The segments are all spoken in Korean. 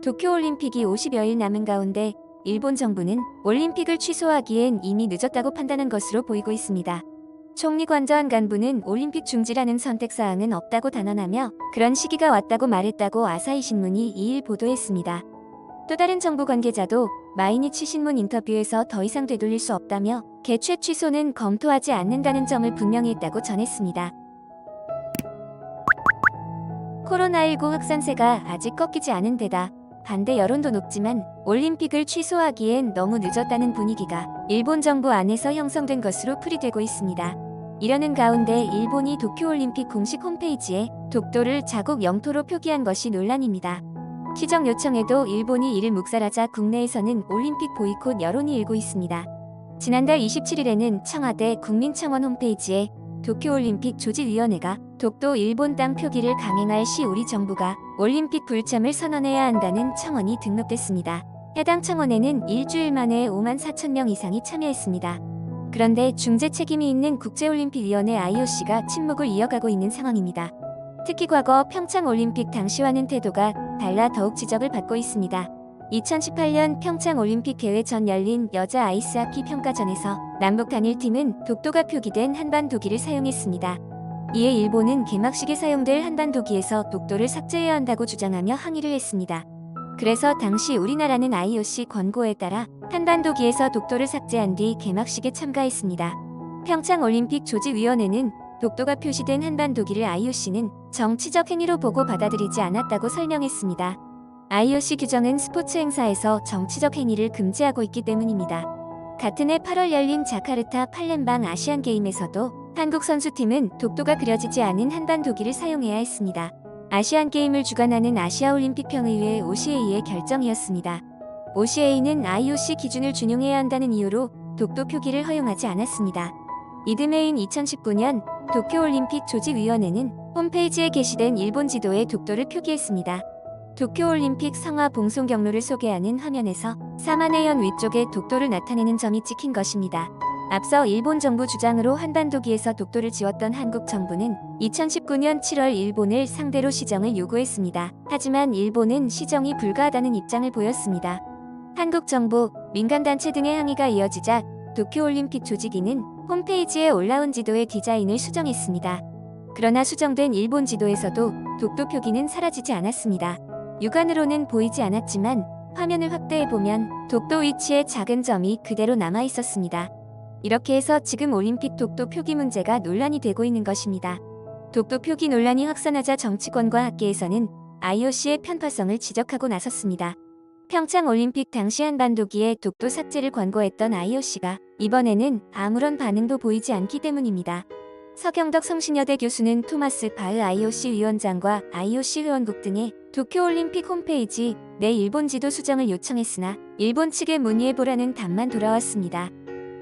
도쿄올림픽이 50여일 남은 가운데 일본 정부는 올림픽을 취소하기엔 이미 늦었다고 판단한 것으로 보이고 있습니다. 총리 관저한 간부는 올림픽 중지라는 선택사항은 없다고 단언하며 그런 시기가 왔다고 말했다고 아사히 신문이 2일 보도했습니다. 또 다른 정부 관계자도 마이니치 신문 인터뷰에서 더 이상 되돌릴 수 없다며 개최 취소는 검토하지 않는다는 점을 분명히 했다고 전했습니다. 코로나19 확산세가 아직 꺾이지 않은 데다 반대 여론도 높지만 올림픽을 취소하기엔 너무 늦었다는 분위기가 일본 정부 안에서 형성된 것으로 풀이되고 있습니다. 이러는 가운데 일본이 도쿄올림픽 공식 홈페이지에 독도를 자국 영토로 표기한 것이 논란입니다. 시정 요청에도 일본이 이를 묵살하자 국내에서는 올림픽 보이콧 여론이 일고 있습니다. 지난달 27일에는 청와대 국민청원 홈페이지에 도쿄올림픽 조직위원회가 독도 일본 땅 표기를 강행할 시 우리 정부가 올림픽 불참을 선언해야 한다는 청원이 등록됐습니다. 해당 청원에는 일주일 만에 5만 4천 명 이상이 참여했습니다. 그런데 중재 책임이 있는 국제올림픽위원회 IOC가 침묵을 이어가고 있는 상황입니다. 특히 과거 평창올림픽 당시와는 태도가 달라 더욱 지적을 받고 있습니다. 2018년 평창올림픽 개회 전 열린 여자 아이스하키 평가전에서 남북 단일팀은 독도가 표기된 한반도기를 사용했습니다. 이에 일본은 개막식에 사용될 한반도기에서 독도를 삭제해야 한다고 주장하며 항의를 했습니다. 그래서 당시 우리나라는 IOC 권고에 따라 한반도기에서 독도를 삭제한 뒤 개막식에 참가했습니다. 평창올림픽 조직위원회는 독도가 표시된 한반도기를 IOC는 정치적 행위로 보고 받아들이지 않았다고 설명했습니다. IOC 규정은 스포츠 행사에서 정치적 행위를 금지하고 있기 때문입니다. 같은 해 8월 열린 자카르타 팔렘방 아시안게임에서도 한국 선수팀은 독도가 그려지지 않은 한반도기를 사용해야 했습니다. 아시안게임을 주관하는 아시아올림픽평의회 OCA의 결정이었습니다. OCA는 IOC 기준을 준용해야 한다는 이유로 독도 표기를 허용하지 않았습니다. 이듬해인 2019년 도쿄올림픽 조직위원회는 홈페이지에 게시된 일본 지도에 독도를 표기했습니다. 도쿄올림픽 성화 봉송 경로를 소개하는 화면에서 사만해현 위쪽에 독도를 나타내는 점이 찍힌 것입니다. 앞서 일본 정부 주장으로 한반도기에서 독도를 지웠던 한국 정부는 2019년 7월 일본을 상대로 시정을 요구했습니다. 하지만 일본은 시정이 불가하다는 입장을 보였습니다. 한국 정부, 민간단체 등의 항의가 이어지자 도쿄올림픽 조직위는 홈페이지에 올라온 지도의 디자인을 수정했습니다. 그러나 수정된 일본 지도에서도 독도 표기는 사라지지 않았습니다. 육안으로는 보이지 않았지만 화면을 확대해보면 독도 위치에 작은 점이 그대로 남아 있었습니다. 이렇게 해서 지금 올림픽 독도 표기 문제가 논란이 되고 있는 것입니다. 독도 표기 논란이 확산하자 정치권과 학계에서는 IOC의 편파성을 지적하고 나섰습니다. 평창올림픽 당시 한반도기에 독도 삭제를 권고했던 IOC가 이번에는 아무런 반응도 보이지 않기 때문입니다. 서경덕 성신여대 교수는 토마스 바흐 IOC 위원장과 IOC 회원국 등의 도쿄올림픽 홈페이지 내 일본 지도 수정을 요청했으나 일본 측에 문의해보라는 답만 돌아왔습니다.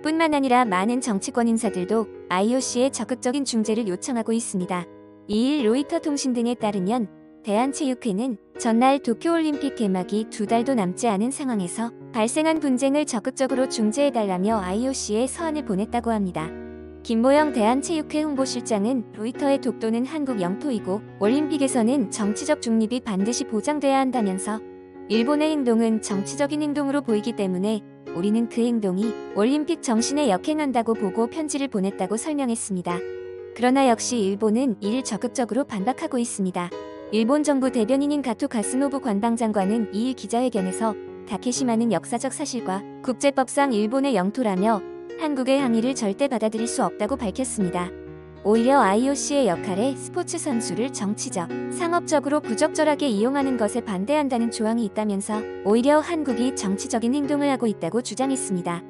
뿐만 아니라 많은 정치권 인사들도 IOC의 적극적인 중재를 요청하고 있습니다. 2일 로이터 통신 등에 따르면 대한체육회는 전날 도쿄올림픽 개막이 2달도 남지 않은 상황에서 발생한 분쟁을 적극적으로 중재해달라며 IOC에 서한을 보냈다고 합니다. 김모영 대한체육회 홍보실장은 로이터의 독도는 한국 영토이고 올림픽에서는 정치적 중립이 반드시 보장돼야 한다면서 일본의 행동은 정치적인 행동으로 보이기 때문에 우리는 그 행동이 올림픽 정신에 역행한다고 보고 편지를 보냈다고 설명했습니다. 그러나 역시 일본은 이를 적극적으로 반박하고 있습니다. 일본 정부 대변인인 가토 가스노부 관방장관은 2일 기자회견에서 다케시마는 역사적 사실과 국제법상 일본의 영토라며 한국의 항의를 절대 받아들일 수 없다고 밝혔습니다. 오히려 IOC의 역할에 스포츠 선수를 정치적, 상업적으로 부적절하게 이용하는 것에 반대한다는 조항이 있다면서 오히려 한국이 정치적인 행동을 하고 있다고 주장했습니다.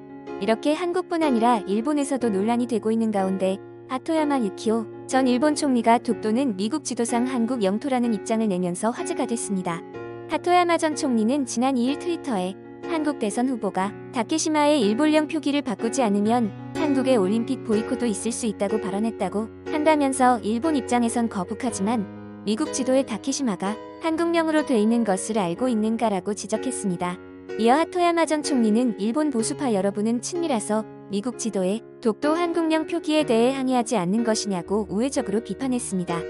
이렇게 한국뿐 아니라 일본에서도 논란이 되고 있는 가운데 하토야마 유키오 전 일본 총리가 독도는 미국 지도상 한국 영토라는 입장을 내면서 화제가 됐습니다. 하토야마 전 총리는 지난 2일 트위터에 한국 대선 후보가 다케시마의 일본령 표기를 바꾸지 않으면 한국의 올림픽 보이콧도 있을 수 있다고 발언했다고 한다면서 일본 입장에선 거북하지만 미국 지도에 다케시마가 한국령으로 돼 있는 것을 알고 있는가라고 지적했습니다. 이어 하토야마 전 총리는 일본 보수파 여러분은 친미라서 미국 지도에 독도 한국령 표기에 대해 항의하지 않는 것이냐고 우회적으로 비판했습니다.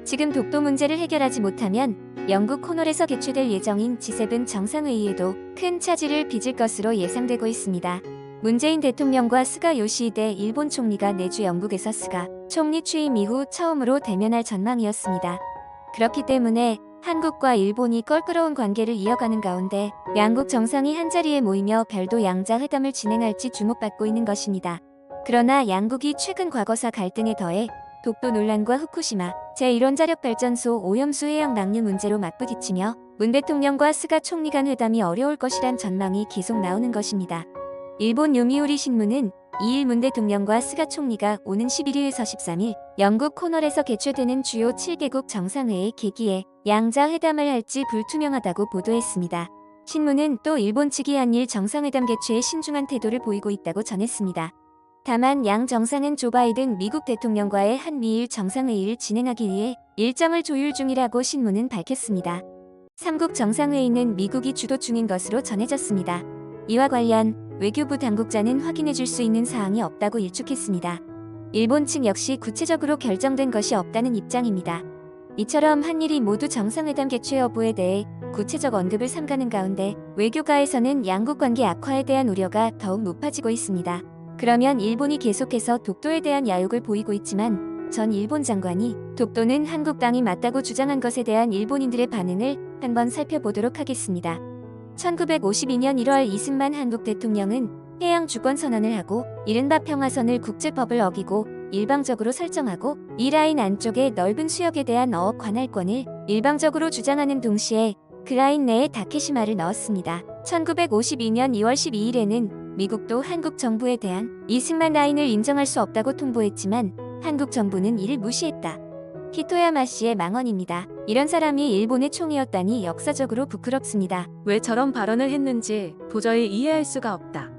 지금 독도 문제를 해결하지 못하면 영국 코널에서 개최될 예정인 G7 정상회의에도 큰 차질을 빚을 것으로 예상되고 있습니다. 문재인 대통령과 스가 요시히데 일본 총리가 내주 영국에서 스가 총리 취임 이후 처음으로 대면할 전망이었습니다. 그렇기 때문에 한국과 일본이 껄끄러운 관계를 이어가는 가운데 양국 정상이 한자리에 모이며 별도 양자 회담을 진행할지 주목받고 있는 것입니다. 그러나 양국이 최근 과거사 갈등에 더해 독도 논란과 후쿠시마 제1원자력발전소 오염수 해양 방류 문제로 맞부딪히며 문 대통령과 스가 총리 간 회담이 어려울 것이란 전망이 계속 나오는 것입니다. 일본 요미우리 신문은 2일 문 대통령과 스가 총리가 오는 11일에서 13일 영국 코널에서 개최되는 주요 7개국 정상회의 계기에 양자 회담을 할지 불투명하다고 보도했습니다. 신문은 또 일본 측이 한일 정상회담 개최에 신중한 태도를 보이고 있다고 전했습니다. 다만 양 정상은 조 바이든 미국 대통령과의 한미일 정상회의를 진행하기 위해 일정을 조율 중이라고 신문은 밝혔습니다. 3국 정상회의는 미국이 주도 중인 것으로 전해졌습니다. 이와 관련 외교부 당국자는 확인해줄 수 있는 사항이 없다고 일축했습니다. 일본 측 역시 구체적으로 결정된 것이 없다는 입장입니다. 이처럼 한일이 모두 정상회담 개최 여부에 대해 구체적 언급을 삼가는 가운데 외교가에서는 양국 관계 악화에 대한 우려가 더욱 높아지고 있습니다. 그러면 일본이 계속해서 독도에 대한 야욕을 보이고 있지만 전 일본 장관이 독도는 한국 땅이 맞다고 주장한 것에 대한 일본인들의 반응을 한번 살펴보도록 하겠습니다. 1952년 1월 이승만 한국 대통령은 해양 주권 선언을 하고 이른바 평화선을 국제법을 어기고 일방적으로 설정하고 이 라인 안쪽의 넓은 수역에 대한 어업 관할권을 일방적으로 주장하는 동시에 그 라인 내에 다케시마를 넣었습니다. 1952년 2월 12일에는 미국도 한국 정부에 대한 이승만 라인을 인정할 수 없다고 통보했지만 한국 정부는 이를 무시했다. 히토야마 씨의 망언입니다. 이런 사람이 일본의 총리였다니 역사적으로 부끄럽습니다. 왜 저런 발언을 했는지 도저히 이해할 수가 없다.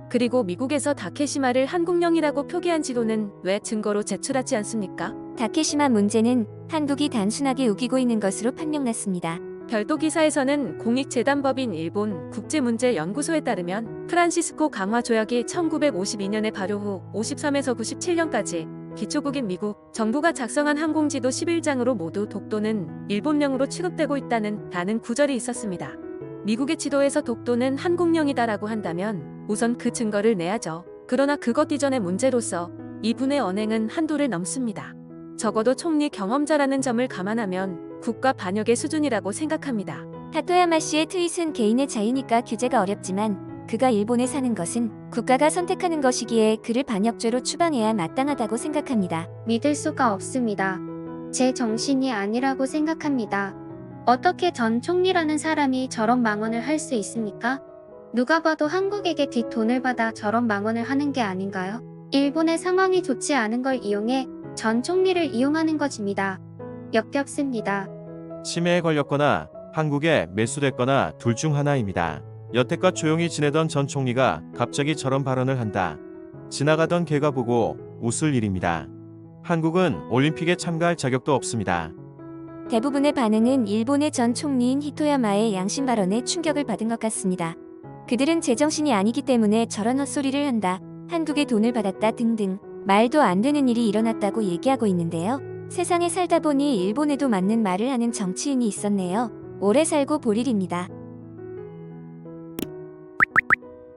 그리고 미국에서 다케시마를 한국령이라고 표기한 지도는 왜 증거로 제출하지 않습니까? 다케시마 문제는 한국이 단순하게 우기고 있는 것으로 판명났습니다. 별도 기사에서는 공익재단법인 일본 국제문제연구소에 따르면 프란시스코 강화 조약이 1952년에 발효 후 53에서 97년까지 기초국인 미국 정부가 작성한 항공지도 11장으로 모두 독도는 일본령으로 취급되고 있다는 라는 구절이 있었습니다. 미국의 지도에서 독도는 한국령이다라고 한다면 우선 그 증거를 내야죠. 그러나 그것 이전의 문제로서 이분의 언행은 한도를 넘습니다. 적어도 총리 경험자라는 점을 감안하면 국가 반역의 수준이라고 생각합니다. 하토야마 씨의 트윗은 개인의 자유니까 규제가 어렵지만 그가 일본에 사는 것은 국가가 선택하는 것이기에 그를 반역죄로 추방해야 마땅하다고 생각합니다. 믿을 수가 없습니다. 제 정신이 아니라고 생각합니다. 어떻게 전 총리라는 사람이 저런 망언을 할 수 있습니까? 누가 봐도 한국에게 뒷돈을 받아 저런 망언을 하는 게 아닌가요? 일본의 상황이 좋지 않은 걸 이용해 전 총리를 이용하는 것입니다. 역겹습니다. 치매에 걸렸거나 한국에 매수됐거나 둘 중 하나입니다. 여태껏 조용히 지내던 전 총리가 갑자기 저런 발언을 한다. 지나가던 개가 보고 웃을 일입니다. 한국은 올림픽에 참가할 자격도 없습니다. 대부분의 반응은 일본의 전 총리인 히토야마의 양심 발언에 충격을 받은 것 같습니다. 그들은 제정신이 아니기 때문에 저런 헛소리를 한다, 한국에 돈을 받았다 등등 말도 안 되는 일이 일어났다고 얘기하고 있는데요. 세상에 살다 보니 일본에도 맞는 말을 하는 정치인이 있었네요. 오래 살고 볼 일입니다.